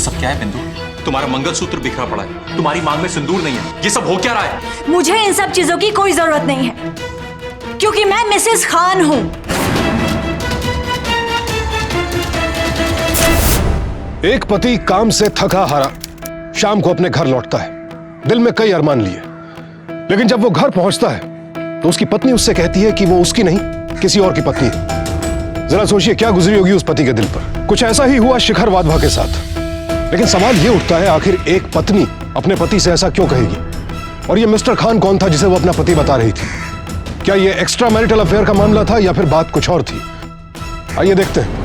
सब क्या है बिंदु? तुम्हारा मंगलसूत्र बिखरा पड़ा है, तुम्हारी मांग में सिंदूर नहीं है, ये सब हो क्या रहा है? मुझे इन सब चीजों की कोई जरूरत नहीं है, क्योंकि मैं मिसेस खान हूं। एक पति काम से थका हारा शाम को अपने घर लौटता है, दिल में कई अरमान लिए, लेकिन जब वो घर पहुंचता है तो उसकी पत्नी उससे कहती है कि वो उसकी नहीं, किसी और की पत्नी है। जरा सोचिए क्या गुजरी होगी उस पति के दिल पर। कुछ ऐसा ही हुआ शिखर वाधवा के साथ। लेकिन सवाल ये उठता है, आखिर एक पत्नी अपने पति से ऐसा क्यों कहेगी? और ये मिस्टर खान कौन था जिसे वो अपना पति बता रही थी? क्या ये एक्स्ट्रा मैरिटल अफेयर का मामला था या फिर बात कुछ और थी? आइए देखते हैं।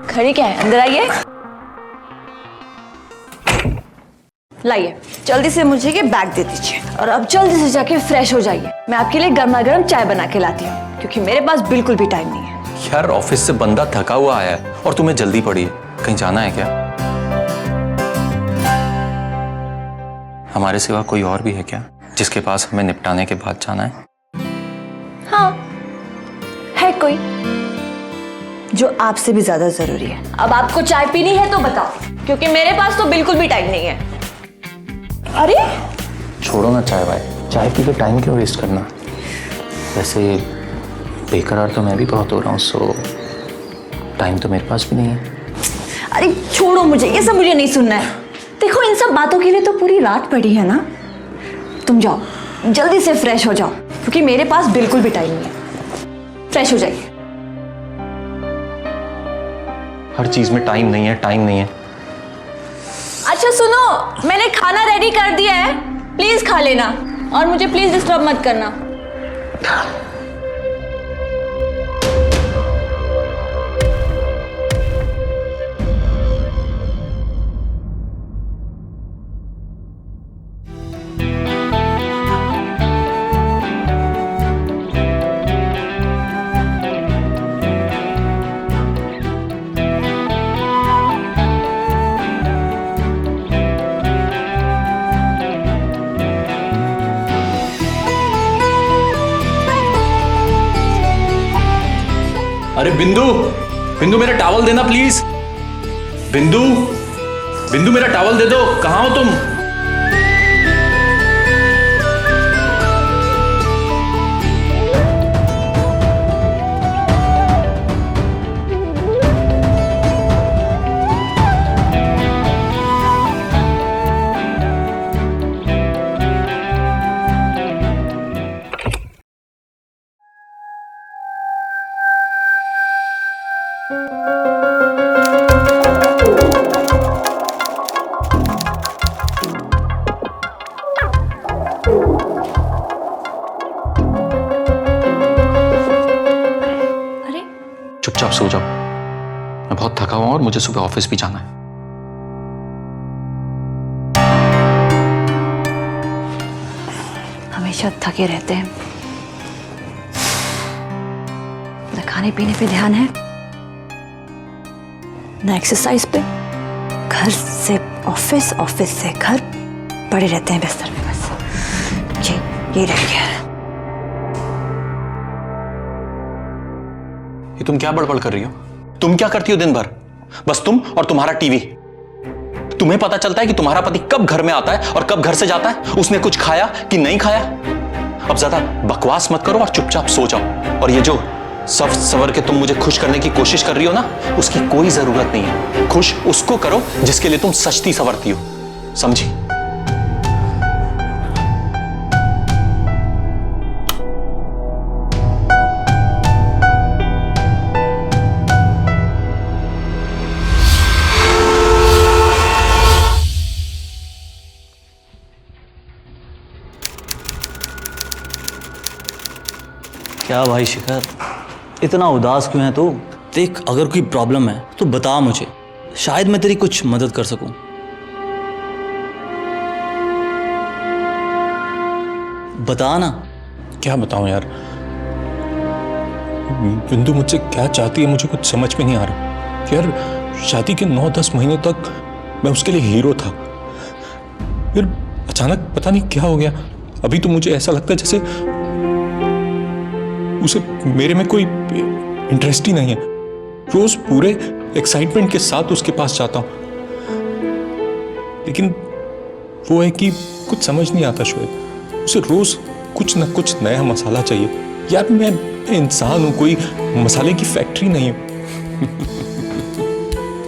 खड़ी क्या है? अंदर आइए। लाइए, जल्दी से मुझे ये बैग दे दीजिए और अब जल्दी से जाके फ्रेश हो जाइए। मैं आपके लिए गर्मा गर्म चाय बना के लाती हूँ, क्योंकि मेरे पास बिल्कुल भी टाइम नहीं है। यार ऑफिस से बंदा थका हुआ आया है और तुम्हें जल्दी पड़ी है, कहीं जाना है क्या? हमारे सिवा कोई और भी है क्या जिसके पास हमें निपटाने के बाद जाना है? हाँ, है कोई जो आपसे भी ज्यादा जरूरी है। अब आपको चाय पीनी है तो बताओ, क्योंकि मेरे पास तो बिल्कुल भी टाइम नहीं है। अरे छोड़ो ना चाय भाई, चाय पी के टाइम क्यों वेस्ट करना? वैसे बेकरार तो मैं भी बहुत हो रहा हूँ, सो टाइम तो मेरे पास भी नहीं है। अरे छोड़ो, मुझे ये सब मुझे नहीं सुनना है। देखो, इन सब बातों के लिए तो पूरी रात पड़ी है ना। तुम जाओ, जल्दी से फ्रेश हो जाओ, क्योंकि मेरे पास बिल्कुल भी टाइम नहीं है। फ्रेश हो जाइए। हर चीज में टाइम नहीं है, टाइम नहीं है। अच्छा सुनो, मैंने खाना रेडी कर दिया है, प्लीज खा लेना और मुझे प्लीज डिस्टर्ब मत करना। अरे बिंदु, बिंदु मेरा टॉवल देना प्लीज। बिंदु, बिंदु मेरा टॉवल दे दो, कहाँ हो तुम? चुपचाप सो जाओ, मैं बहुत थका हुआ और मुझे सुबह ऑफिस भी जाना है। हमेशा थके रहते हैं, न खाने पीने पे ध्यान है, न एक्सरसाइज पे। घर से ऑफिस, ऑफिस से घर, पड़े रहते हैं बिस्तर पे बस। जी, ये रह गया। ये तुम क्या बड़बड़ कर रही हो? तुम क्या करती हो दिन भर? बस तुम और तुम्हारा टीवी। तुम्हें पता चलता है कि तुम्हारा पति कब घर में आता है और कब घर से जाता है? उसने कुछ खाया कि नहीं खाया? अब ज्यादा बकवास मत करो और चुपचाप सो जाओ। और ये जो सब सवर के तुम मुझे खुश करने की कोशिश कर रही हो ना, उसकी कोई जरूरत नहीं है। खुश उसको करो जिसके लिए तुम सजती संवरती हो, समझी? क्या भाई शिखर, इतना उदास क्यों है तू? देख, अगर कोई प्रॉब्लम है तो बता मुझे, शायद मैं तेरी कुछ मदद कर सकूं। बता ना। क्या बताऊं यार, बिंदु मुझसे क्या चाहती है मुझे कुछ समझ में नहीं आ रहा। यार शादी के 9-10 महीने तक मैं उसके लिए हीरो था, फिर अचानक पता नहीं क्या हो गया। अभी तो मुझे ऐसा लगता है जैसे उसे मेरे में कोई इंटरेस्ट ही नहीं है। रोज पूरे एक्साइटमेंट के साथ उसके पास जाता हूं, लेकिन वो है कि कुछ समझ नहीं आता शोएब। उसे रोज कुछ ना कुछ नया मसाला चाहिए। यार मैं इंसान हूं, कोई मसाले की फैक्ट्री नहीं हूं।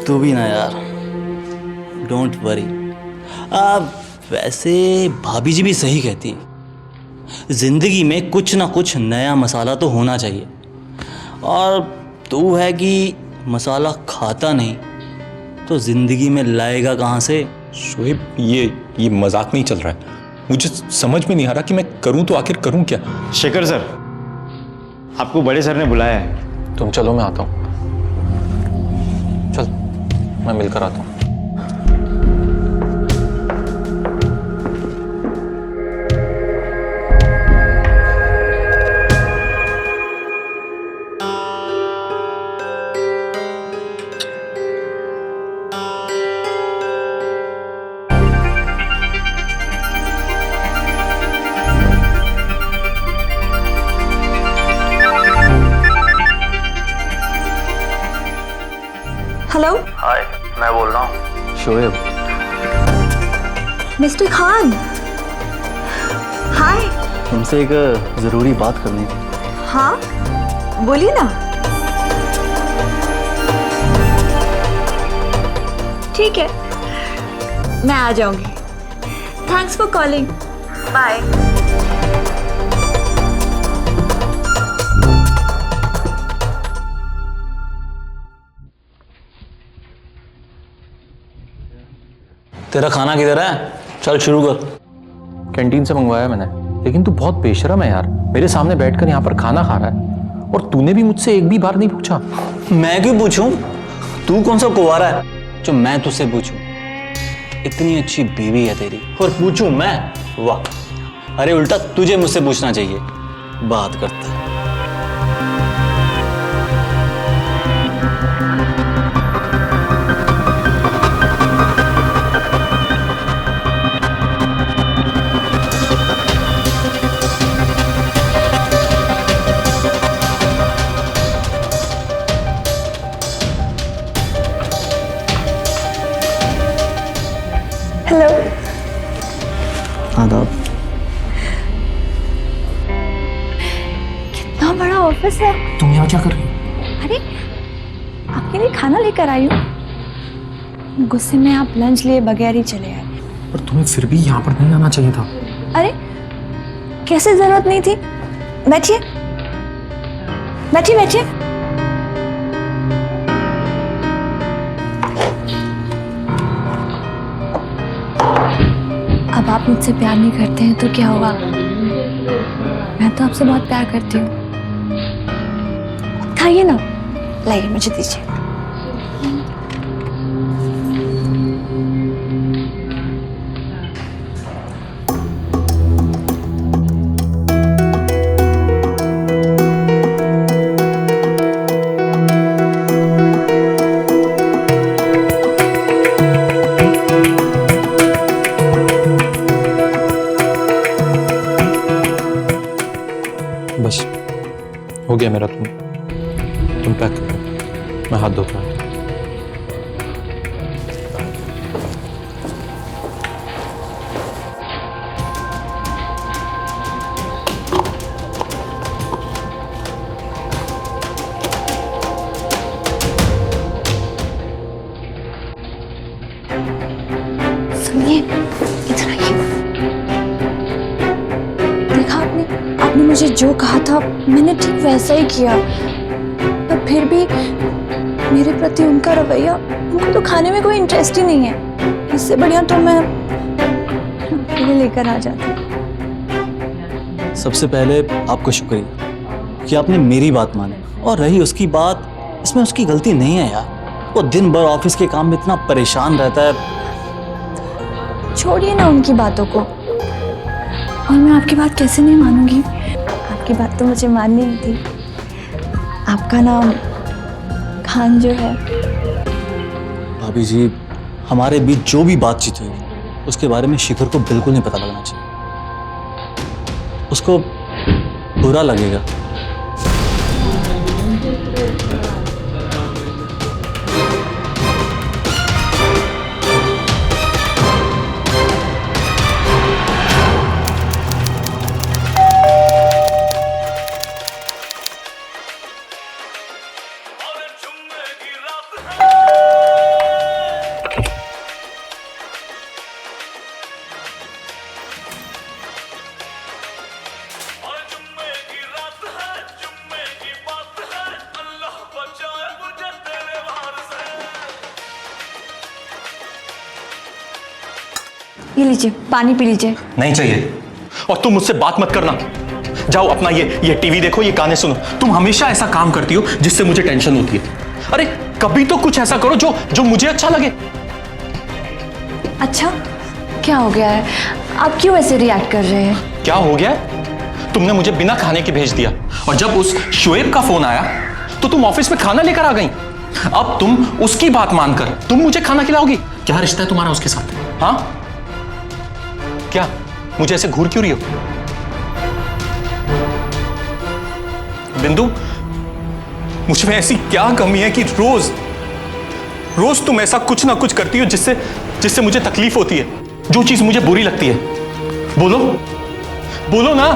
तू भी ना यार, डोंट वरी। वैसे भाभी जी भी सही कहती है, जिंदगी में कुछ ना कुछ नया मसाला तो होना चाहिए। और तू है कि मसाला खाता नहीं तो जिंदगी में लाएगा कहाँ से? शोएब ये मजाक नहीं चल रहा है। मुझे समझ में नहीं आ रहा कि मैं करूं तो आखिर करूं क्या। शेखर सर, आपको बड़े सर ने बुलाया है। तुम चलो, मैं आता हूं। चल, मैं मिलकर आता हूं। हेलो हाय, मैं बोल रहा हूँ शोएब। मिस्टर खान। हाय। तुमसे एक ज़रूरी बात करनी थी। हाँ, बोलिए ना। ठीक है, मैं आ जाऊंगी। Thanks for calling. बाय। तेरा खाना किधर है? चल शुरू कर। कैंटीन से मंगवाया मैंने, लेकिन तू बहुत बेशरम है यार। मेरे सामने बैठकर यहाँ पर खाना खा रहा है और तूने भी मुझसे एक भी बार नहीं पूछा। मैं क्यों पूछूं? तू कौन सा कुंवारा है जो मैं तुझसे पूछूं? इतनी अच्छी बीवी है तेरी और पूछूं मैं? वाह, अरे उल्टा तुझे मुझसे पूछना चाहिए। बात करता है। हेलो। आदाब। कितना बड़ा ऑफिस है। तुम यहाँ क्या कर रही हो? अरे, आपके लिए खाना लेकर आई हूँ। गुस्से में आप लंच लिए बगैर ही चले आए। पर तुम्हें फिर भी यहाँ पर नहीं आना चाहिए था। अरे, कैसे जरूरत नहीं थी? बैठिए बैठिए बैठिए। अब आप मुझसे प्यार नहीं करते हैं तो क्या होगा? मैं तो आपसे बहुत प्यार करती हूँ। खाइए ना, लाइए मुझे दीजिए। बस हो गया मेरा। तुम पैक करो, मैं हाथ धोता हूँ। सुनिए, इधर आइए। देखा आपने मुझे जो कहा था मैंने ठीक वैसा ही किया, पर फिर भी मेरे प्रति उनका रवैया, उनको तो खाने में कोई इंटरेस्ट ही नहीं है। इससे बढ़िया तो मैं लेकर आ जाती। सबसे पहले आपको शुक्रिया। कि आपने मेरी बात मानी। और रही उसकी बात, इसमें उसकी गलती नहीं है यार। वो दिन भर ऑफिस के काम में इतना परेशान रहता है। छोड़िए ना उनकी बातों को। और मैं आपकी बात कैसे नहीं मानूंगी? आपकी बात तो मुझे माननी ही थी। आपका नाम खान जो है। भाभी जी, हमारे बीच जो भी बातचीत हुई उसके बारे में शिखर को बिल्कुल नहीं पता लगना चाहिए। उसको बुरा लगेगा। ये लीजिए, पानी पी लीजिए। नहीं चाहिए। और तुम मुझसे बात मत करना। जाओ अपना ये टीवी देखो, ये गाने सुनो। तुम हमेशा ऐसा काम करती हो जिससे मुझे टेंशन होती है। अरे कभी तो कुछ ऐसा करो जो मुझे अच्छा लगे। अच्छा, क्या हो गया है? आप क्यों ऐसे रिएक्ट कर रहे हैं? क्या हो गया है? तुमने मुझे बिना खाने के भेज दिया, और जब उस शुएब का फोन आया तो तुम ऑफिस में खाना लेकर आ गई। अब तुम उसकी बात मानकर तुम मुझे खाना खिलाओगी? क्या रिश्ता है तुम्हारा उसके साथ? हाँ, क्या मुझे ऐसे घूर क्यों रही हो? बिंदु, मुझ में ऐसी क्या कमी है कि रोज रोज तुम ऐसा कुछ ना कुछ करती हो जिससे मुझे तकलीफ होती है, जो चीज मुझे बुरी लगती है? बोलो बोलो ना।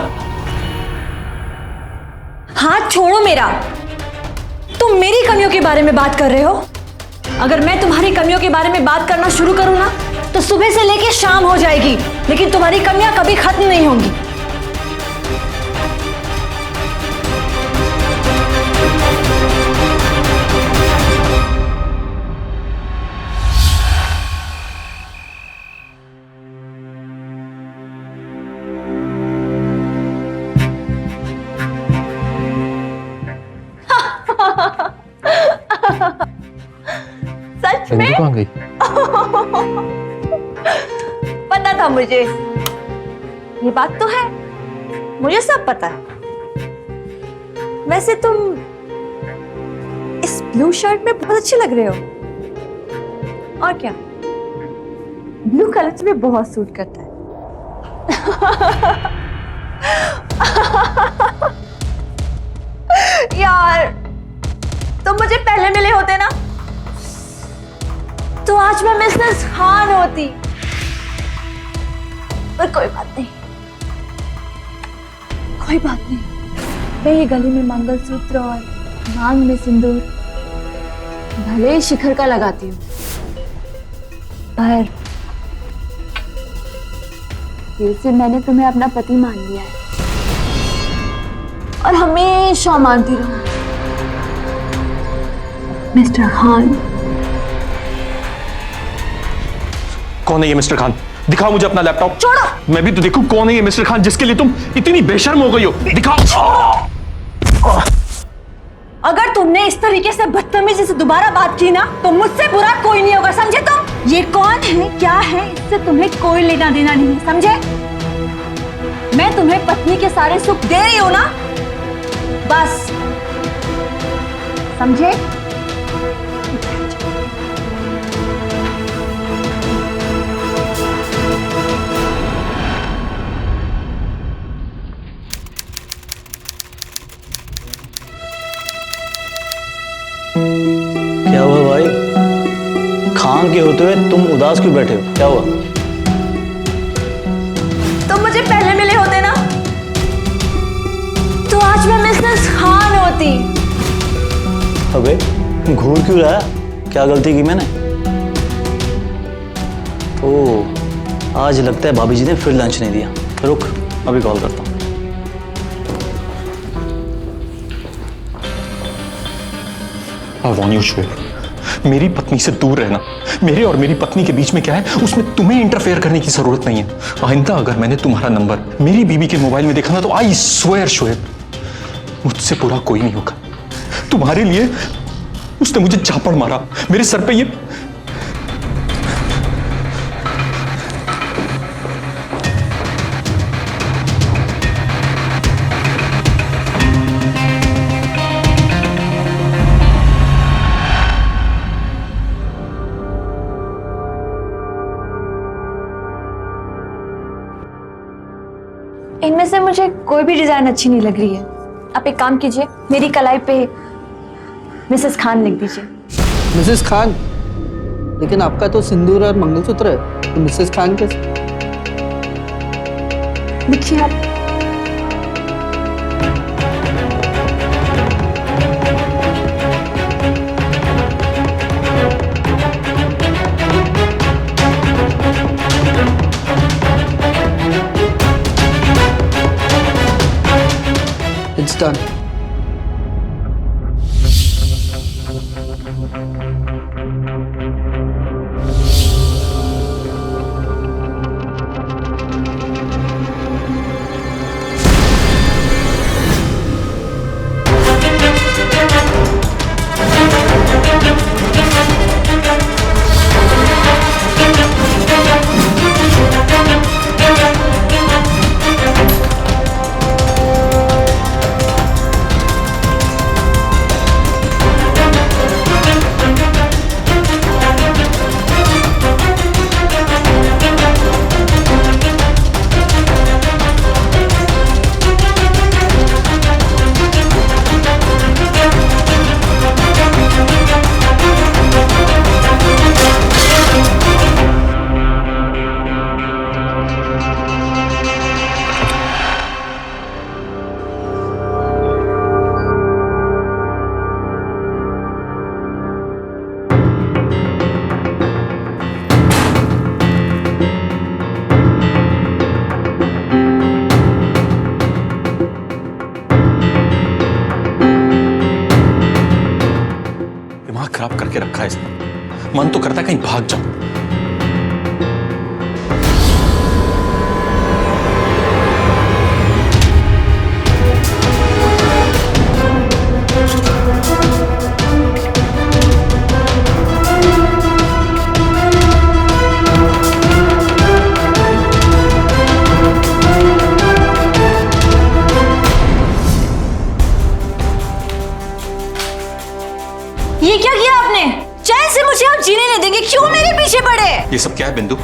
हाथ छोड़ो मेरा। तुम मेरी कमियों के बारे में बात कर रहे हो। अगर मैं तुम्हारी कमियों के बारे में बात करना शुरू करूं ना तो सुबह से लेकर शाम हो जाएगी, लेकिन तुम्हारी कमियां कभी खत्म नहीं होंगी। सच में? कहाँ गई? पता था मुझे। ये बात तो है, मुझे सब पता है। वैसे तुम इस ब्लू शर्ट में बहुत अच्छे लग रहे हो। और क्या, ब्लू कलर तुम्हें बहुत सूट करता है। यार, तुम मुझे पहले मिले होते ना तो आज मैं मिसेस खान होती। पर कोई बात नहीं, कोई बात नहीं। मैं ये गले में मंगलसूत्र और मांग में सिंदूर भले ही शिखर का लगाती हूँ, पर दिल से मैंने तुम्हें अपना पति मान लिया है और हमेशा मानती रहूं। मिस्टर खान। कौन है ये मिस्टर खान? दिखाओ मुझे अपना लैपटॉप। छोड़ो। मैं भी तो देखूं कौन है ये मिस्टर खान जिसके लिए तुम इतनी बेशर्म हो गई हो। दिखाओ। अगर तुमने इस तरीके से बदतमीजी से दोबारा बात की ना तो मुझसे बुरा कोई नहीं होगा, समझे तुम? ये कौन है, क्या है, इससे तुम्हें कोई लेना देना नहीं, समझे? मैं तुम्हें पत्नी के सारे सुख दे रही हूं ना, बस, समझे? क्या हुआ भाई? खान के होते हुए तुम उदास क्यों बैठे हो? क्या हुआ? तुम मुझे पहले मिले होते ना तो आज मैं मिसेस खान होती। अबे घूर क्यों रहा है? क्या गलती की मैंने? ओह, आज लगता है भाभी जी ने फिर लंच नहीं दिया। रुक, अभी कॉल करता हूँ। मेरी पत्नी से दूर रहना। मेरे और मेरी पत्नी के बीच में क्या है, उसमें तुम्हें इंटरफेयर करने की जरूरत नहीं है। आइंदा अगर मैंने तुम्हारा नंबर मेरी बीवी के मोबाइल में देखा ना तो आई स्वेयर शुएब, मुझसे बुरा कोई नहीं होगा। तुम्हारे लिए उसने मुझे झापड़ मारा, मेरे सर पे ये। इनमें से मुझे कोई भी डिजाइन अच्छी नहीं लग रही है। आप एक काम कीजिए, मेरी कलाई पे मिसेस खान लिख दीजिए। मिसेस खान? लेकिन आपका तो सिंदूर और मंगलसूत्र है, तो मिसेस खान कैसे? लिखिए आप। It's done. खराब करके रखा है इसने। मन तो करता है कहीं भाग जाऊं। ये क्या किया आपने? चैन से मुझे आप जीने नहीं देंगे, क्यों मेरे पीछे पड़े? ये सब क्या है बिंदु?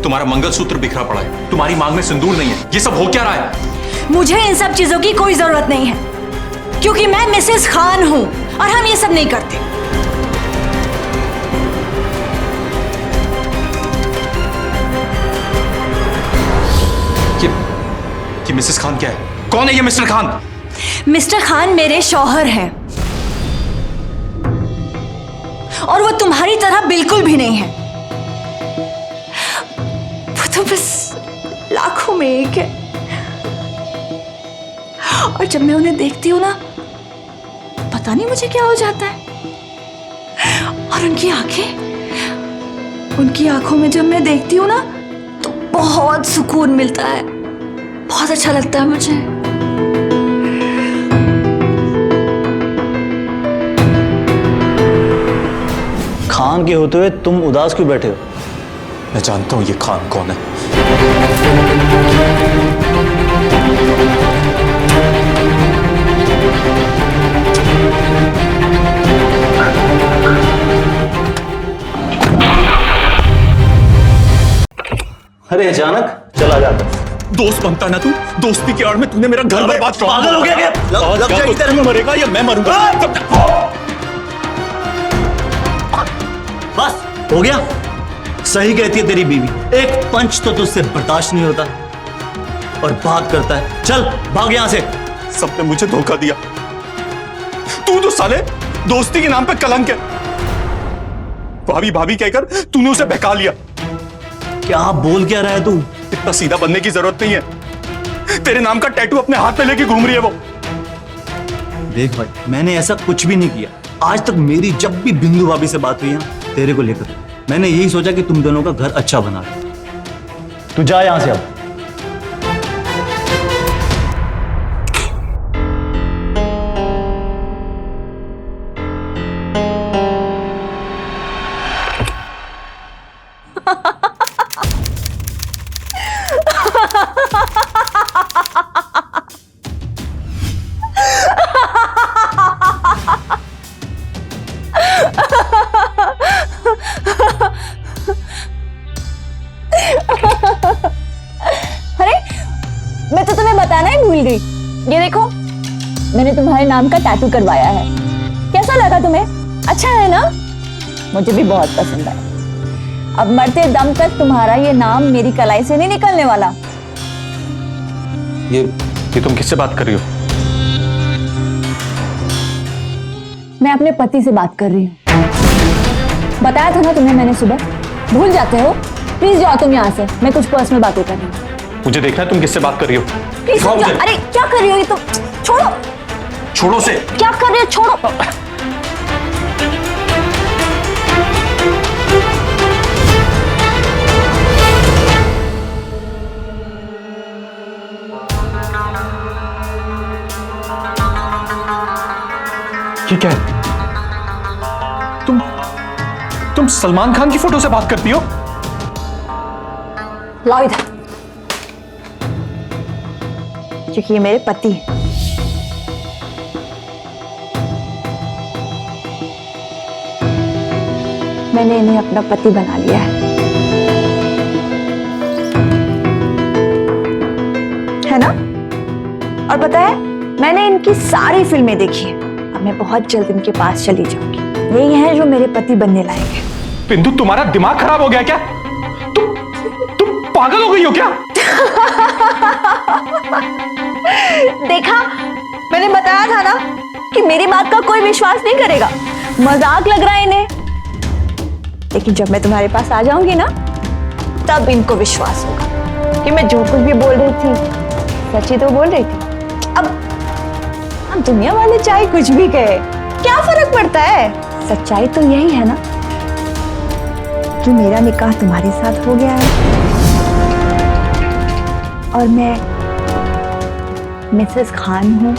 तुम्हारा मंगलसूत्र बिखरा पड़ा है, तुम्हारी मांग में सिंदूर नहीं है, ये सब हो क्या रहा है? मुझे इन सब चीजों की कोई जरूरत नहीं है, क्योंकि मैं मिसेस खान हूं और हम ये सब नहीं करते। ये मिसेस खान क्या है? कौन है ये मिस्टर खान? मिस्टर खान मेरे शौहर हैं और वो तुम्हारी तरह बिल्कुल भी नहीं है। वो तो बस लाखों में एक है, और जब मैं उन्हें देखती हूं ना, पता नहीं मुझे क्या हो जाता है। और उनकी आंखों में जब मैं देखती हूं ना, तो बहुत सुकून मिलता है, बहुत अच्छा लगता है मुझे। खान के होते हुए तुम उदास क्यों बैठे हो? मैं जानता हूं ये खान कौन है। अरे अचानक चला जाता। दोस्त बनता ना तू, दोस्ती की आड़ में तूने मेरा घर बर्बाद कर दिया। पागल हो गया क्या? लग जाएगी तेरे में। मरेगा या मैं मरूंगा? बस हो गया। सही कहती है तेरी बीवी, एक पंच तो तुझसे बर्दाश्त नहीं होता और बात करता है। चल भाग यहां से। सबने मुझे धोखा दिया। तू तो साले दोस्ती के नाम पे कलंक है। भाभी भाभी कहकर तूने उसे बहका लिया। क्या बोल क्या रहा है तू? इतना सीधा बनने की जरूरत नहीं है। तेरे नाम का टैटू अपने हाथ पे लेके घूम रही है वो। देख भाई, मैंने ऐसा कुछ भी नहीं किया। आज तक मेरी जब भी बिंदु भाभी से बात हुई है तेरे को लेकर, मैंने यही सोचा कि तुम दोनों का घर अच्छा बना रहे। तू जा यहां से अब। तो तुम्हें बताना ही भूल गई। ये देखो, मैंने तुम्हारे नाम का टैटू करवाया है। कैसा लगा तुम्हें? अच्छा है ना? मुझे भी बहुत पसंद है। अब मरते दम तक तुम्हारा ये नाम मेरी कलाई से नहीं निकलने वाला। ये तुम किससे बात कर रही हो? मैं अपने पति से बात कर रही हूँ। बताया था ना तुम्हें मैंने सुबह, भूल जाते हो? प्लीज जाओ तुम यहाँ से, मैं कुछ पर्सनल बातें कर रही हूँ। मुझे देखना है तुम किससे बात कर रही हो। प्लीज हाँ, मुझे। अरे क्या कर रही हो? ये तो छोड़ो। छोड़ो से। क्या कर रही हो? छोड़ो। ये क्या है? तुम सलमान खान की फोटो से बात करती हो? लाओ इधर, क्योंकि ये मेरे पति हैं। मैंने इन्हें अपना पति बना लिया है ना? और पता है, मैंने इनकी सारी फिल्में देखी हैं। अब मैं बहुत जल्द इनके पास चली जाऊंगी। यही है जो मेरे पति बनने लायक है। बिंदु, तुम्हारा दिमाग खराब हो गया क्या? तुम पागल हो गई हो क्या? देखा, मैंने बताया था ना कि मेरी बात का कोई विश्वास नहीं करेगा। मजाक लग रहा है इन्हें, लेकिन जब मैं तुम्हारे पास आ जाऊंगी ना, तब इनको विश्वास होगा कि मैं जो कुछ भी बोल रही थी सच ही तो बोल रही थी। अब दुनिया वाले चाहे कुछ भी कहे, क्या फर्क पड़ता है? सच्चाई तो यही है ना कि मेरा निकाह तुम्हारे साथ हो गया है और मैं मिसेस खान हूं।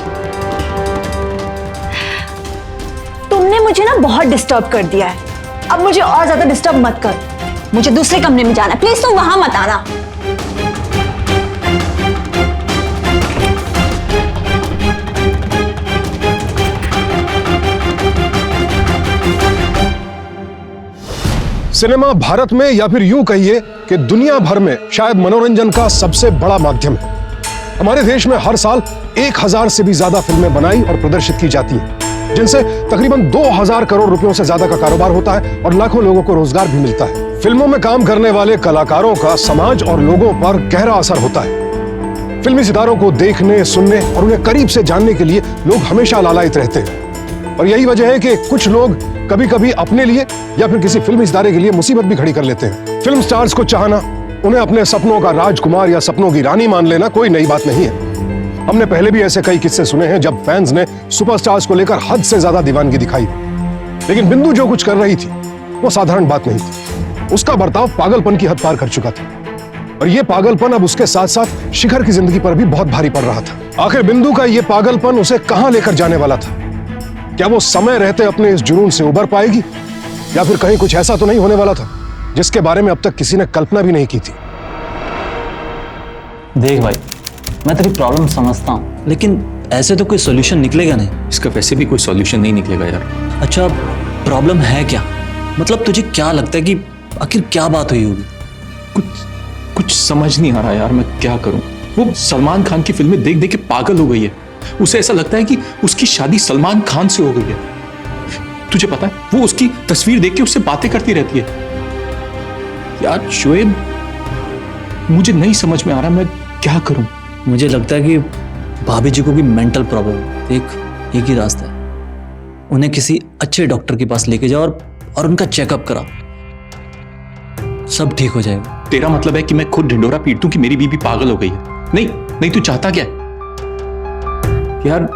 तुमने मुझे ना बहुत डिस्टर्ब कर दिया है। अब मुझे और ज्यादा डिस्टर्ब मत कर। मुझे दूसरे कमरे में जाना है, प्लीज तुम वहां मत आना। सिनेमा भारत में या फिर यूं कहिए कि दुनिया भर में शायद मनोरंजन का सबसे बड़ा माध्यम है। हमारे देश में हर साल 1000 से भी ज्यादा फिल्में बनाई और प्रदर्शित की जाती हैं, जिनसे तकरीबन 2000 करोड़ रुपयों से ज्यादा का कारोबार होता है और लाखों लोगों को रोजगार भी मिलता है। फिल्मों में काम करने वाले कलाकारों का समाज और लोगों पर गहरा असर होता है। फिल्मी सितारों को देखने, सुनने और उन्हें करीब से जानने के लिए लोग हमेशा लालायित रहते हैं। और यही वजह है कि कुछ लोग कभी कभी अपने लिए या फिर किसी फिल्मी सितारे के लिए मुसीबत भी खड़ी कर लेते हैं। फिल्म स्टार्स को चाहना, उन्हें अपने सपनों का राजकुमार या सपनों की रानी मान लेना कोई नई बात नहीं है। हमने पहले भी ऐसे कई किस्से सुने हैं जब फैंस ने सुपरस्टार्स को लेकर हद से ज्यादा दीवानगी दिखाई। लेकिन बिंदु जो कुछ कर रही थी वो साधारण बात नहीं थी। उसका बर्ताव पागलपन की हद पार कर चुका था और यह पागलपन अब उसके साथ साथ शिखर की जिंदगी पर भी बहुत भारी पड़ रहा था। आखिर बिंदु का यह पागलपन उसे कहां लेकर जाने वाला था? क्या वो समय रहते अपने इस जुनून से उबर पाएगी या फिर कहीं कुछ ऐसा तो नहीं होने वाला था जिसके बारे में अब तक किसी ने कल्पना भी नहीं की थी? देख भाई, मैं तेरी प्रॉब्लम समझता हूँ, लेकिन ऐसे तो कोई सॉल्यूशन निकलेगा नहीं। इसका वैसे भी कोई सॉल्यूशन नहीं निकलेगा यार। अच्छा, प्रॉब्लम है क्या? मतलब तुझे क्या लगता है कि आखिर क्या बात हुई होगी? कुछ समझ नहीं आ रहा यार, मैं क्या करूं। वो सलमान खान की फिल्में देख देख के पागल हो गई है। उसे ऐसा लगता है कि उसकी शादी सलमान खान से हो गई है। तुझे पता है, वो उसकी तस्वीर देख के उससे बातें करती रहती है। यार शोएब, मुझे नहीं समझ में आ रहा मैं क्या करूं। मुझे लगता है कि भाभी जी को भी मेंटल प्रॉब्लम है। देख, एक ही रास्ता है, उन्हें किसी अच्छे डॉक्टर के पास लेके जाओ और उनका चेकअप करा, सब ठीक हो जाएगा। तेरा मतलब है कि मैं खुद ढिंडोरा पीट दूं कि मेरी बीवी पागल हो गई है? नहीं नहीं, तू चाहता क्या है? यार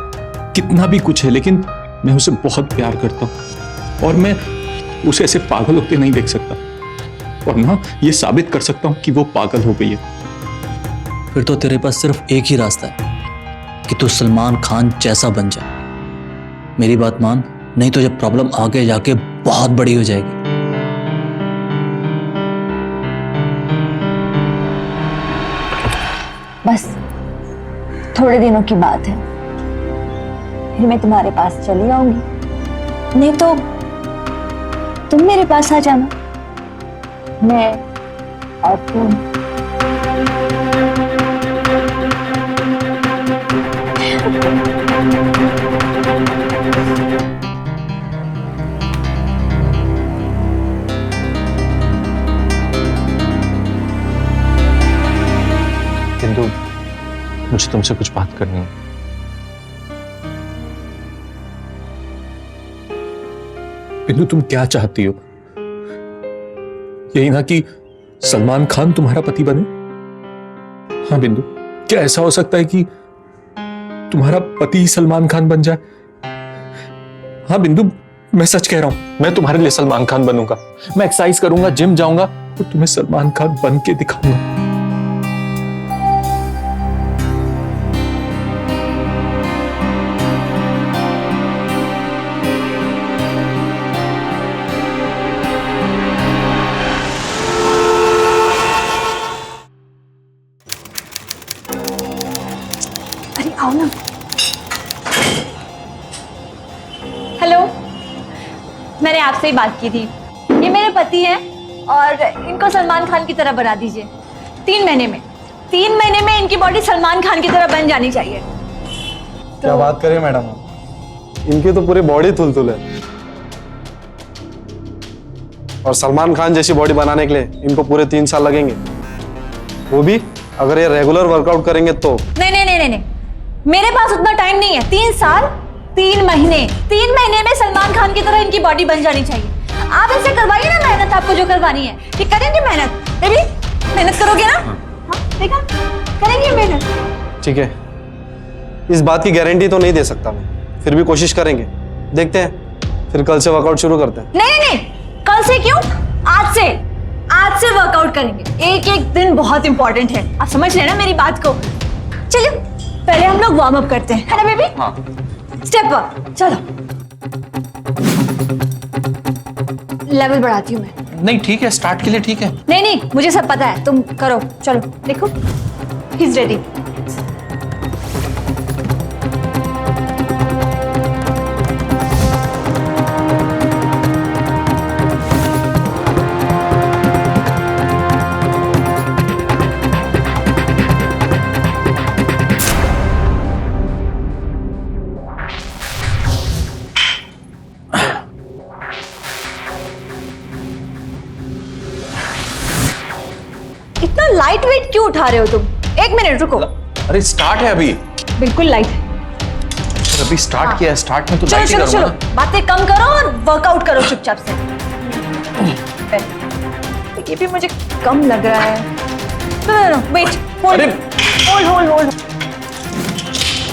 कितना भी कुछ है, लेकिन मैं उसे बहुत प्यार करता हूं और मैं उसे ऐसे पागल होते नहीं देख सकता और ना ये साबित कर सकता हूं कि वो पागल हो गई है। फिर तो तेरे पास सिर्फ एक ही रास्ता है कि तू सलमान खान जैसा बन जा। मेरी बात मान, नहीं तो जब प्रॉब्लम आगे जाके बहुत बड़ी हो जाएगी। बस थोड़े दिनों की बात है, फिर मैं तुम्हारे पास चली आऊंगी। नहीं तो तुम मेरे पास आ जाना, मैं और तुम तुमसे कुछ बात करनी है। बिंदु, तुम क्या चाहती हो? यही ना कि सलमान खान तुम्हारा पति बने? हाँ बिंदु, क्या ऐसा हो सकता है कि तुम्हारा पति ही सलमान खान बन जाए? हाँ बिंदु, मैं सच कह रहा हूं, मैं तुम्हारे लिए सलमान खान बनूंगा। मैं एक्सरसाइज करूंगा, जिम जाऊंगा और तुम्हें सलमान खान बन के दिखाऊंगा। अरे आओ ना। हेलो, मैंने आपसे ही बात की थी। ये मेरे पति हैं और इनको सलमान खान की तरह बना दीजिए। 3 महीने में इनकी बॉडी सलमान खान की तरह बन जानी चाहिए। क्या बात करें मैडम, इनकी तो पूरी बॉडी तुलतुल है। और सलमान खान जैसी बॉडी बनाने के लिए इनको पूरे 3 साल लगेंगे, वो भी अगर ये रेगुलर वर्कआउट करेंगे तो। नहीं, मेरे पास उतना टाइम नहीं है। 3 साल 3 महीने 3 महीने में सलमान खान की तरह इनकी बॉडी बन जानी चाहिए। आप इनसे करवाइए ना मेहनत, आपको जो करवानी है। ये करेंगे मेहनत, बेबी मेहनत करोगे ना? हाँ, देखा, करेंगे मेहनत। ठीक है, इस बात की गारंटी तो नहीं दे सकता मैं, फिर भी कोशिश करेंगे। देखते हैं, फिर कल से वर्कआउट शुरू करते हैं। नहीं, कल से क्यों, आज से वर्कआउट करेंगे। एक दिन बहुत इंपॉर्टेंट है, आप समझ रहे हैं ना मेरी बात को। चलिए पहले हम लोग वार्म अप करते हैं, है ना बेबी? हाँ। स्टेप अप, चलो। लेवल बढ़ाती हूँ मैं। नहीं ठीक है, स्टार्ट के लिए ठीक है। नहीं, मुझे सब पता है, तुम करो। चलो देखो, ही इज रेडी। इतना लाइट वेट क्यों उठा रहे हो तुम? 1 मिनट रुको। अरे स्टार्ट है अभी। बिल्कुल लाइट है। अभी स्टार्ट किया है, स्टार्ट में तो लाइट ही चलो करूंगा चलो, बातें कम करो और वर्कआउट करो चुपचाप से। ये भी मुझे कम लग रहा है। No, wait, hold.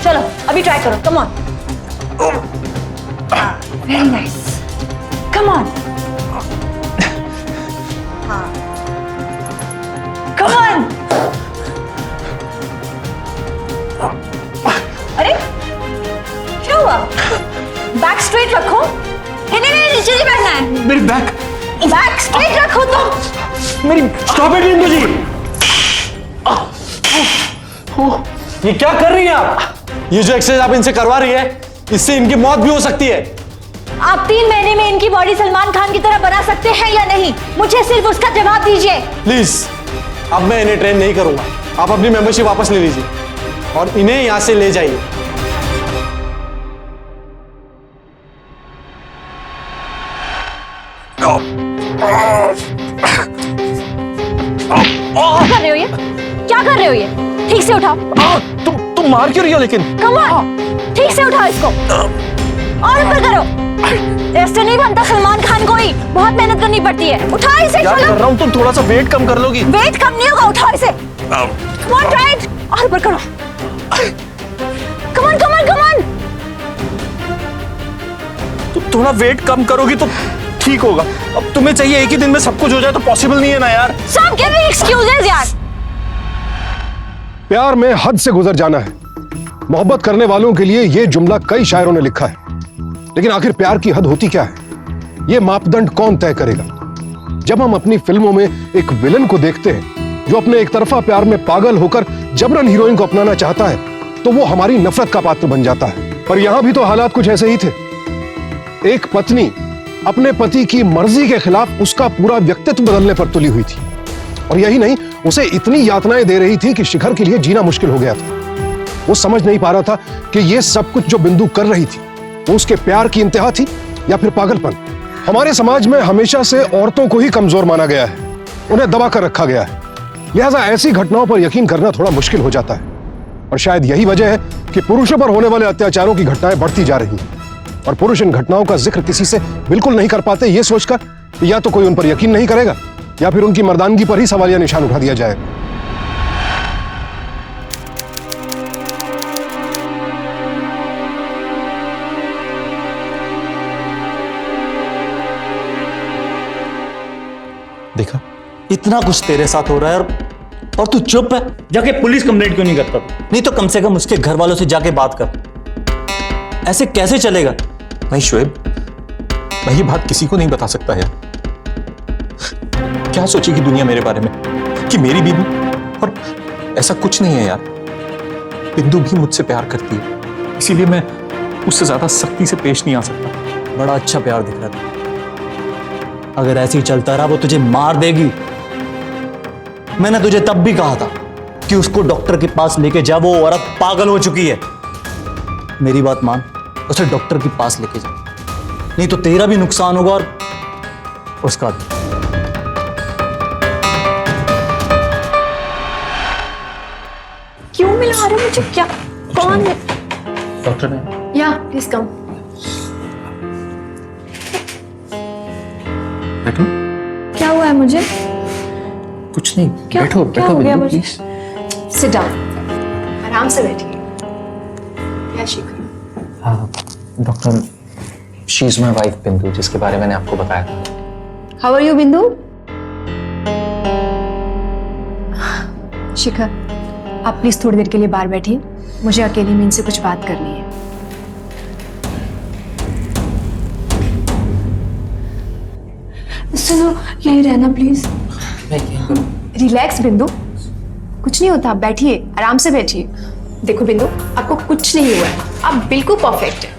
चलो अभी ट्राई करो, come on. Very nice, come on. Come on. अरे क्या हुआ? बैक स्ट्रेट रखो। नहीं, नीचे नहीं बैठना है। मेरी बैक स्ट्रेट रखो तुम। मेरी स्टॉप इट इंदु जी, ये क्या कर रही हैं आप? ये जो एक्सरसाइज आप इनसे करवा रही है, इससे इनकी मौत भी हो सकती है। आप 3 महीने में इनकी बॉडी सलमान खान की तरह बना सकते हैं या नहीं? मुझे सिर्फ उसका जवाब दीजिए। प्लीज, अब मैं इन्हें ट्रेन नहीं करूंगा। आप अपनी मेंबरशिप वापस ले लीजिए और इन्हें यहां से ले जाइए। क्या कर रहे हो ये? ठीक से उठाओ। तुम मार क्यों रही हो लेकिन? कम ऑन, ठीक से उठाओ इसको और ऊपर करो। ऐसे नहीं बनता सलमान खान को ही, बहुत मेहनत करनी पड़ती है। उठाओ इसे। क्या कर रहा हूं? तुम थोड़ा सा वेट कम कर लोगी? वेट कम नहीं होगा, उठाओ इसे। कम ऑन, ट्राई इट और ऊपर करो। Come on. तुम थोड़ा वेट कम करोगी तो ठीक होगा। अब तुम्हें चाहिए एक ही दिन में सब कुछ हो जाए, तो पॉसिबल नहीं है ना यार। Stop giving excuses यार। प्यार में हद से गुजर जाना है। मोहब्बत करने वालों के लिए यह जुमला कई शायरों ने लिखा है। लेकिन आखिर प्यार की हद होती क्या है? यह मापदंड कौन तय करेगा? जब हम अपनी फिल्मों में एक विलन को देखते हैं जो अपने एक तरफा प्यार में पागल होकर जबरन हीरोइन को अपनाना चाहता है, तो वो हमारी नफरत का पात्र बन जाता है। पर यहां भी तो हालात कुछ ऐसे ही थे। एक पत्नी अपने पति की मर्जी के खिलाफ उसका पूरा व्यक्तित्व बदलने पर तुली हुई थी, और यही नहीं, उसे इतनी यातनाएं दे रही थी कि शिखर के लिए जीना मुश्किल हो गया था। वो समझ नहीं पा रहा था कि ये सब कुछ जो बिंदु कर रही थी वो उसके प्यार की इंतहा थी या फिर पागलपन। हमारे समाज में हमेशा से औरतों को ही कमजोर माना गया है, उन्हें दबा कर रखा गया है। लिहाजा ऐसी घटनाओं पर यकीन करना थोड़ा मुश्किल हो जाता है। और शायद यही वजह है कि पुरुषों पर होने वाले अत्याचारों की घटनाएं बढ़ती जा रही हैं और पुरुष इन घटनाओं का जिक्र किसी से बिल्कुल नहीं कर पाते, ये सोचकर कि या तो कोई उन पर यकीन नहीं करेगा या फिर उनकी मर्दानगी पर ही सवालिया निशान उठा दिया जाएगा। देखा, इतना कुछ तेरे साथ हो रहा है और तू चुप है। जाके पुलिस कंप्लेंट क्यों नहीं करता? नहीं तो कम से कम उसके घर वालों से जाके बात कर। ऐसे कैसे चलेगा? नहीं शोएब, मैं ये बात किसी को नहीं बता सकता यार। क्या सोचेगी दुनिया मेरे बारे में कि मेरी बीवी, और ऐसा कुछ नहीं है यार। बिंदु भी मुझसे प्यार करती है, इसीलिए मैं उससे ज्यादा सख्ती से पेश नहीं आ सकता। बड़ा अच्छा प्यार दिख रहा था। अगर ऐसे ही चलता रहा वो तुझे मार देगी। मैंने तुझे तब भी कहा था कि उसको डॉक्टर के पास लेके जा, वो औरत पागल हो चुकी है। मेरी बात मान, उसे डॉक्टर के पास लेके जा, नहीं तो तेरा भी नुकसान होगा और उसका भी। क्यों मिला रहे हो मुझे? क्या, कौन है? डॉक्टर ने या प्लीज कम। बैठो। क्या हुआ है मुझे? कुछ नहीं, क्या बैठो क्या बैठो हो गया बिंदु, मुझे? प्लीज। Sit down. आराम से बैठिए। क्या शिखर? हाँ doctor, she is my wife बिंदु, जिसके बारे में मैंने आपको बताया था। हाउ आर यू बिंदु? शिखर, आप प्लीज थोड़ी देर के लिए बाहर बैठिए, मुझे अकेले में इनसे कुछ बात करनी है। सुनो, यहीं रहना प्लीज। रिलैक्स बिंदु, कुछ नहीं होता, आप बैठिए, आराम से बैठिए। देखो बिंदु, आपको कुछ नहीं हुआ है, आप बिल्कुल परफेक्ट है,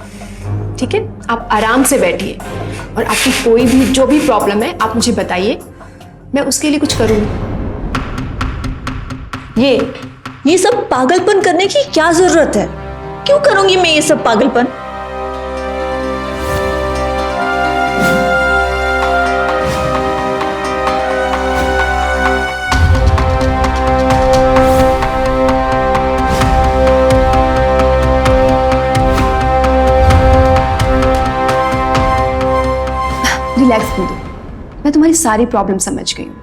ठीक है? आप आराम से बैठिए और आपकी कोई भी जो भी प्रॉब्लम है आप मुझे बताइए, मैं उसके लिए कुछ करूँगी। ये सब पागलपन करने की क्या जरूरत है? क्यों करूंगी मैं ये सब पागलपन? रिलैक्स बिंदु, मैं तुम्हारी सारी प्रॉब्लम समझ गई हूँ।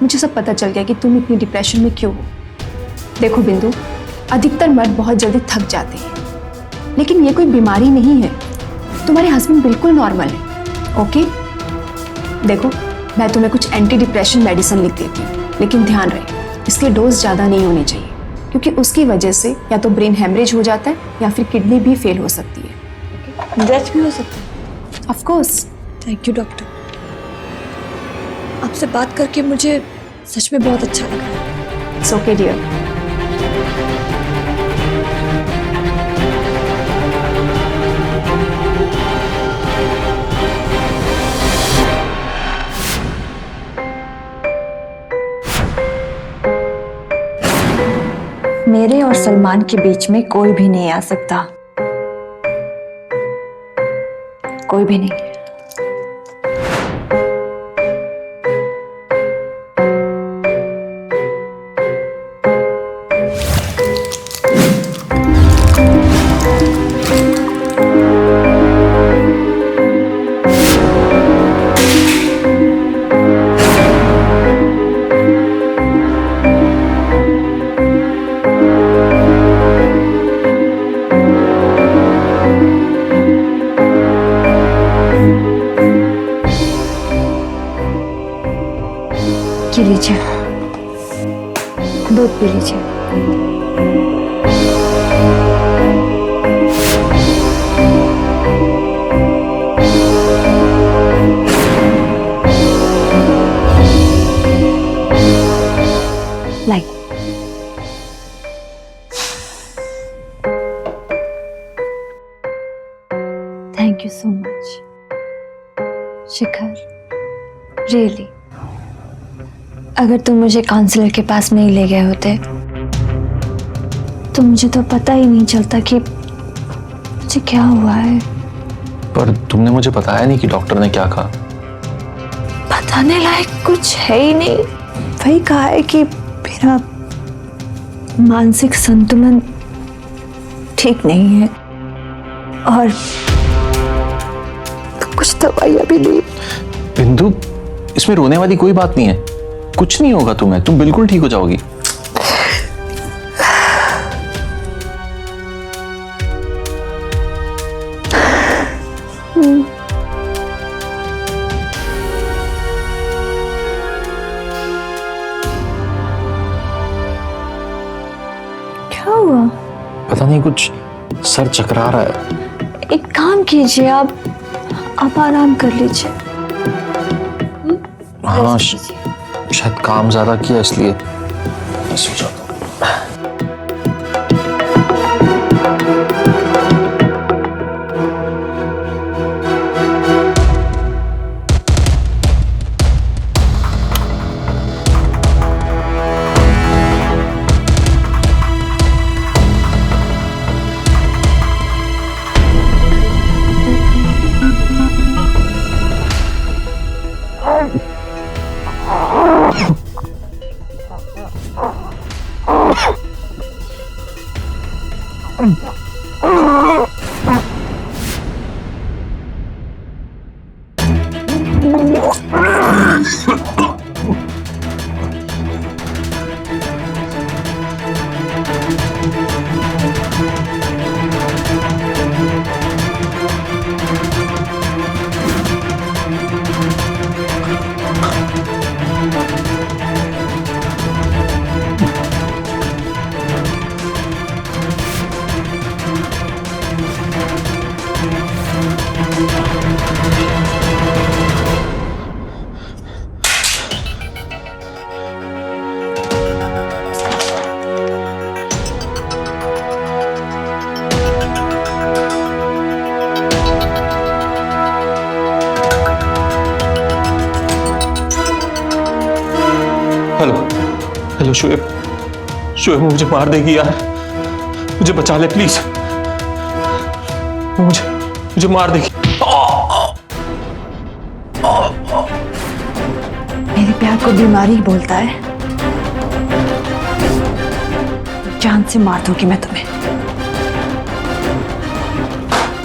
मुझे सब पता चल गया कि तुम इतनी डिप्रेशन में क्यों हो। देखो बिंदु, अधिकतर मर्द बहुत जल्दी थक जाते हैं, लेकिन ये कोई बीमारी नहीं है। तुम्हारे हस्बैंड बिल्कुल नॉर्मल है, ओके? देखो, मैं तुम्हें कुछ एंटी डिप्रेशन मेडिसिन लिख देती हूँ, लेकिन ध्यान रहे इसके डोज ज़्यादा नहीं होने चाहिए, क्योंकि उसकी वजह से या तो ब्रेन हेमरेज हो जाता है या फिर किडनी भी फेल हो सकती है। डेथ भी हो सकती है। Of course. Thank you doctor, आपसे बात करके मुझे सच में बहुत अच्छा लगा। It's okay dear. मेरे और सलमान के बीच में कोई भी नहीं आ सकता, कोई भी नहीं। पी लीजिए, दूध पी लीजिए। Like thank you so much Shikhar, really. अगर तुम मुझे काउंसलर के पास नहीं ले गए होते तो मुझे तो पता ही नहीं चलता कि मुझे क्या हुआ है। पर तुमने मुझे बताया नहीं कि डॉक्टर ने क्या कहा। बताने लायक कुछ है ही नहीं, वही कहा है कि मानसिक संतुलन ठीक नहीं है और कुछ दवाइयां भी ली। बिंदु, इसमें रोने वाली कोई बात नहीं है, कुछ नहीं होगा तुम्हें, तुम बिल्कुल ठीक हो जाओगी। क्या हुआ? पता नहीं, कुछ सर चकरा रहा है। एक काम कीजिए, आप आराम कर लीजिए। हाँ, शायद काम ज्यादा किया इसलिए मैं सो जाता हूँ। हेलो शोएब, शोएब मुझे मार देगी यार, मुझे बचा ले प्लीज, मुझे मार देगी। मेरे प्यार को बीमारी बोलता है। जान से मार दूंगी मैं तुम्हें,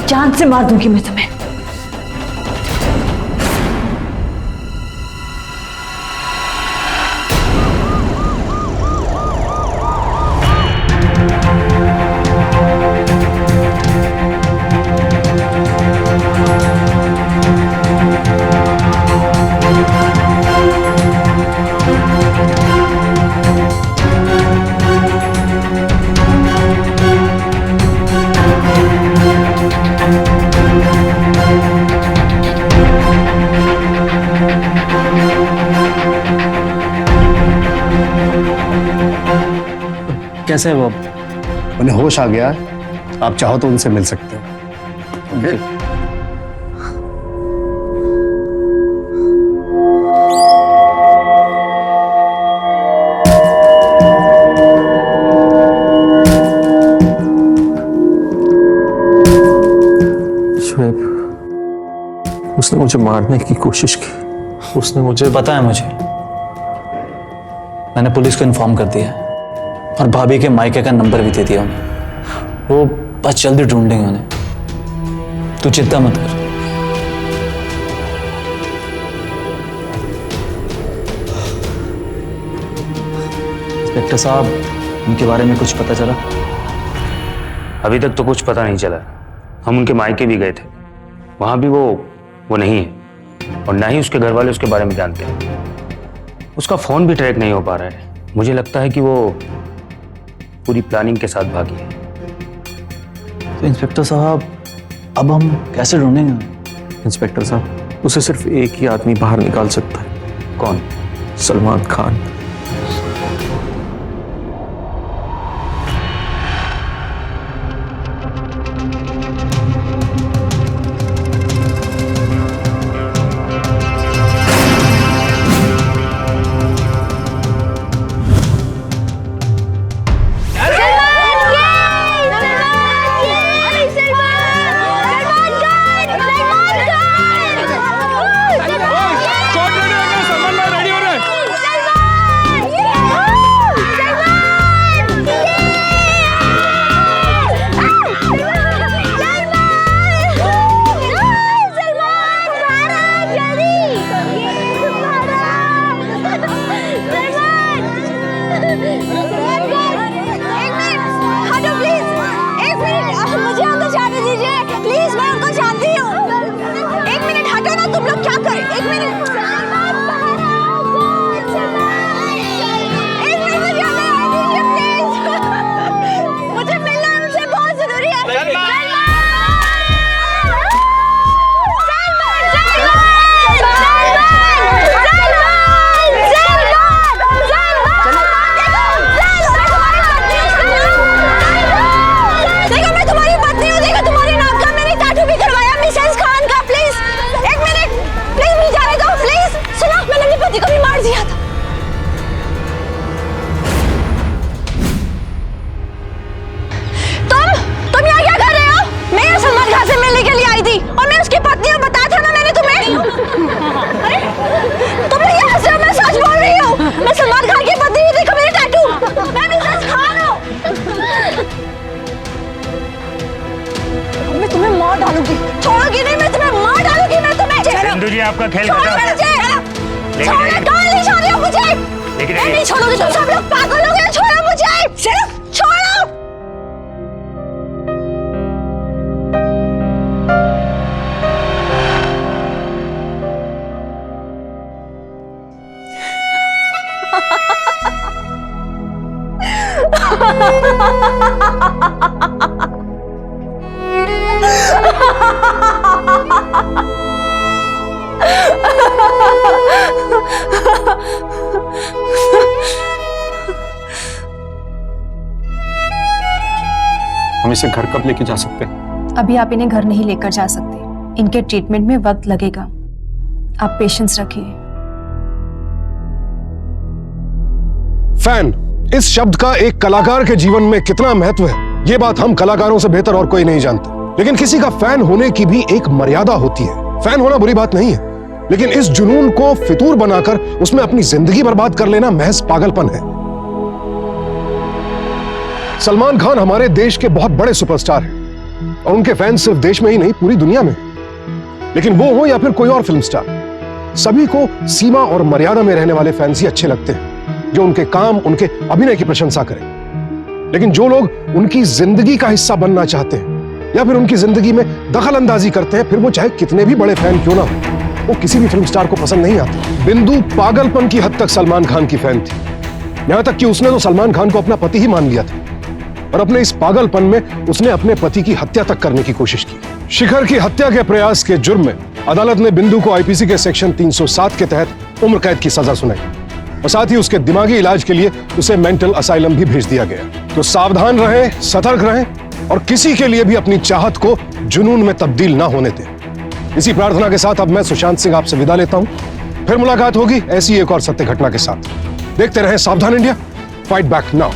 जान से मार दूंगी मैं तुम्हें। कैसे है वो? उन्हें होश आ गया, आप चाहो तो उनसे मिल सकते हो। शोएब, उसने मुझे मारने की कोशिश की, उसने मुझे पता है मुझे, मैंने पुलिस को इन्फॉर्म कर दिया है और भाभी के मायके का नंबर भी दे दिया उन्हें। वो बस जल्दी ढूंढेंगे उन्हें, तू चिंता मत कर। इंस्पेक्टर साहब, उनके बारे में कुछ पता चला? अभी तक तो कुछ पता नहीं चला। हम उनके मायके भी गए थे, वहां भी वो नहीं है और ना ही उसके घर वाले उसके बारे में जानते हैं। उसका फोन भी ट्रैक नहीं हो पा रहा है। मुझे लगता है कि वो पूरी प्लानिंग के साथ भागी है। तो इंस्पेक्टर साहब, अब हम कैसे ढूंढेंगे? इंस्पेक्टर साहब, उसे सिर्फ एक ही आदमी बाहर निकाल सकता है। कौन? सलमान खान। तुम लोग ये हंस रहे हो, मैं सच बोल रही हूँ। मैं सलमान खान की पत्नी हूँ, देखो मेरे टैटू। मैं मिसेस खान हूँ। मैं तुम्हें मार डालूंगी, छोड़ोगी नहीं, मैं तुम्हें मार डालूंगी, मैं तुम्हें। सिंधु जी आपका खेल छोड़ो खत्म। मुझे, छोड़ो, कहाँ ले जा रही हो मुझे? मैं नहीं छोड़ूंगी, तुम सब लोग पागल हो गए, छोड़ो मुझे, छोड़ो। हम इसे घर कब लेके जा सकते हैं? अभी आप इन्हें घर नहीं लेकर जा सकते, इनके ट्रीटमेंट में वक्त लगेगा, आप पेशेंस रखिए। फैन इस शब्द का एक कलाकार के जीवन में कितना महत्व है, ये बात हम कलाकारों से बेहतर और कोई नहीं जानता। लेकिन किसी का फैन होने की भी एक मर्यादा होती है। फैन होना बुरी बात नहीं है, लेकिन इस जुनून को फितूर बनाकर उसमें अपनी जिंदगी बर्बाद कर लेना महज पागलपन है। सलमान खान हमारे देश के बहुत बड़े सुपरस्टार हैं और उनके फैंस सिर्फ देश में ही नहीं पूरी दुनिया में। लेकिन वो हो या फिर कोई और फिल्म स्टार, सभी को सीमा और मर्यादा में रहने वाले फैंस ही अच्छे लगते हैं, जो उनके काम, उनके अभिनय की प्रशंसा करें। लेकिन जो लोग उनकी जिंदगी का हिस्सा बनना चाहते हैं या फिर उनकी जिंदगी में दखल अंदाजी करते हैं, फिर वो चाहे कितने भी बड़े फैन क्यों ना हो, वो किसी भी फिल्म स्टार को पसंद नहीं आते। बिंदु पागलपन की हद तक सलमान खान की फैन थी, यहां तक कि उसने तो सलमान खान को अपना पति ही मान लिया था और अपने इस पागलपन में उसने अपने पति की हत्या तक करने की कोशिश की। शिखर की हत्या के प्रयास के जुर्म में अदालत ने बिंदु को आईपीसी के सेक्शन 307 के तहत उम्र कैद की सजा सुनाई और साथ ही उसके दिमागी इलाज के लिए उसे मेंटल असाइलम भी भेज दिया गया। तो सावधान रहें, सतर्क रहें और किसी के लिए भी अपनी चाहत को जुनून में तब्दील ना होने दें। इसी प्रार्थना के साथ अब मैं सुशांत सिंह आपसे विदा लेता हूं। फिर मुलाकात होगी ऐसी एक और सत्य घटना के साथ। देखते रहें सावधान इंडिया, फाइट बैक नाउ।